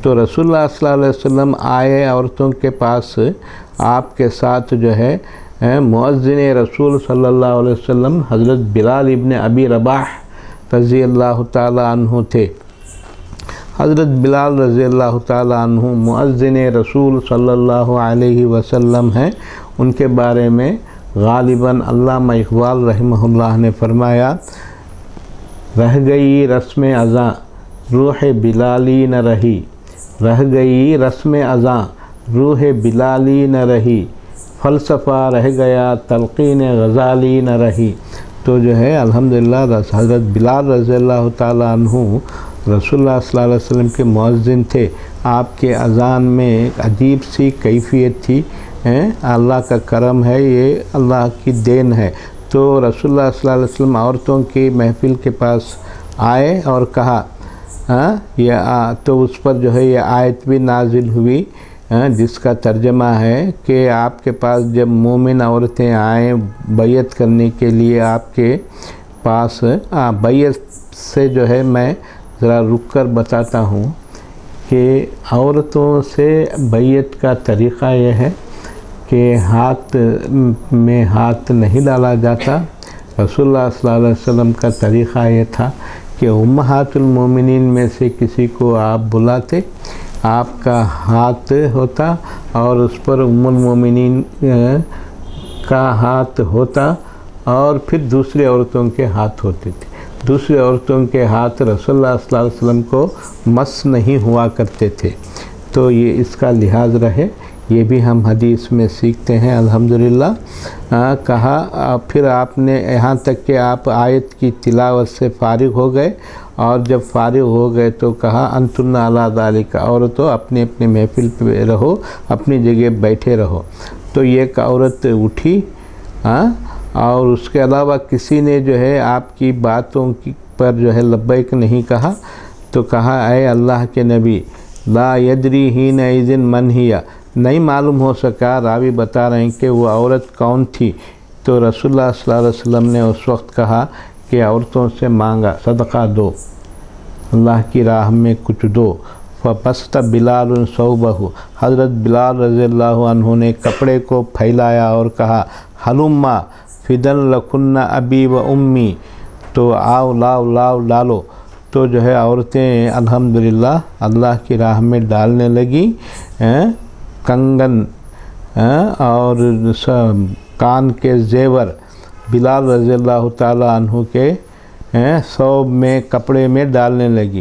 तो रसूलुल्लाह सल्लल्लाहु अलैहि वसल्लम आए औरतों के पास, आपके साथ जो है मुअज्जिन रसूल सल्लल्लाहु अलैहि वसल्लम हज़रत बिलाल इब्न अबी रबाह रज़ी अल्लाह ताला अन्हु थे। हज़रत बिलाल रज़ी अल्लाह ताला अन्हु मुअज्जिन रसूल सल्लल्लाहु अलैहि वसल्लम हैं। उनके बारे में गालिबन अल्लामा इक़बाल रहमहुल्लाह ने फरमाया, रह गई रस्म अज़ां रूह बिलाली न रही, रह गई रस्म अज़ां रूह बिलाली न रही, फ़लसफ़ा रह गया तलक़ीन गज़ाली न रही। तो जो है अल्हम्दुलिल्लाह हज़रत बिलाल रज़ी अल्लाह ताला अन्हु रसूलुल्लाह सल्लल्लाहु अलैहि वसल्लम के मुअज्जिन थे। आपके अज़ान में एक अजीब सी कैफियत थी। अल्लाह का करम है, ये अल्लाह की देन है। तो रसूलुल्लाह सल्लल्लाहु अलैहि वसल्लम औरतों की महफ़िल के पास आए और कहा, तो उस पर जो है ये आयत भी नाजिल हुई, जिसका तर्जमा है कि आपके पास जब मोमिन औरतें आएँ बैयत करने के लिए आपके पास, बैयत से जो है मैं ज़रा रुक कर बताता हूँ कि औरतों से बैयत का तरीक़ा यह है कि हाथ में हाथ नहीं डाला जाता। रसूलुल्लाह सल्लल्लाहु अलैहि वसल्लम का तरीक़ा ये था कि उम्महातुल मोमिनीन में से किसी को आप बुलाते, आपका हाथ होता और उस पर उम्मुल मोमिनीन का हाथ होता और फिर दूसरी औरतों के हाथ होते थे। दूसरी औरतों के हाथ रसूलुल्लाह सल्लल्लाहु अलैहि वसल्लम को मस नहीं हुआ करते थे। तो ये इसका लिहाज रहे, ये भी हम हदीस में सीखते हैं अल्हम्दुलिल्लाह। कहा फिर आपने यहाँ तक कि आप आयत की तिलावत से फ़ारिग हो गए और जब फ़ारिग हो गए तो कहा अंतुन्ना अला ज़ालिका, औरतों अपने अपने महफ़िल पे रहो, अपनी जगह बैठे रहो। तो ये एक औरत उठी और उसके अलावा किसी ने जो है आपकी बातों की पर जो है लब्बैक नहीं कहा। तो कहा, ऐ अल्लाह के नबी, ला यदरी हीन इज़िन मन हिया, नहीं मालूम हो सका, रावी बता रहे हैं कि वो औरत कौन थी। तो रसूलुल्लाह सल्लल्लाहु अलैहि वसल्लम ने उस वक्त कहा कि औरतों से मांगा, सदका दो, अल्लाह की राह में कुछ दो। फ़बस्त बिलाल सौबहु, हज़रत बिलाल रज़ी अल्लाहु अन्हु ने कपड़े को फैलाया और कहा, हलुम्मा फ़िदन लकुन्ना अबी व उम्मी, तो आओ लाओ लाओ डालो। तो जो है औरतें अल्हम्दुलिल्लाह अल्लाह की राह में डालने लगी कंगन और कान के जेवर बिलाल रज़ी अल्लाह ताला अन्हु के सौब में, कपड़े में डालने लगी।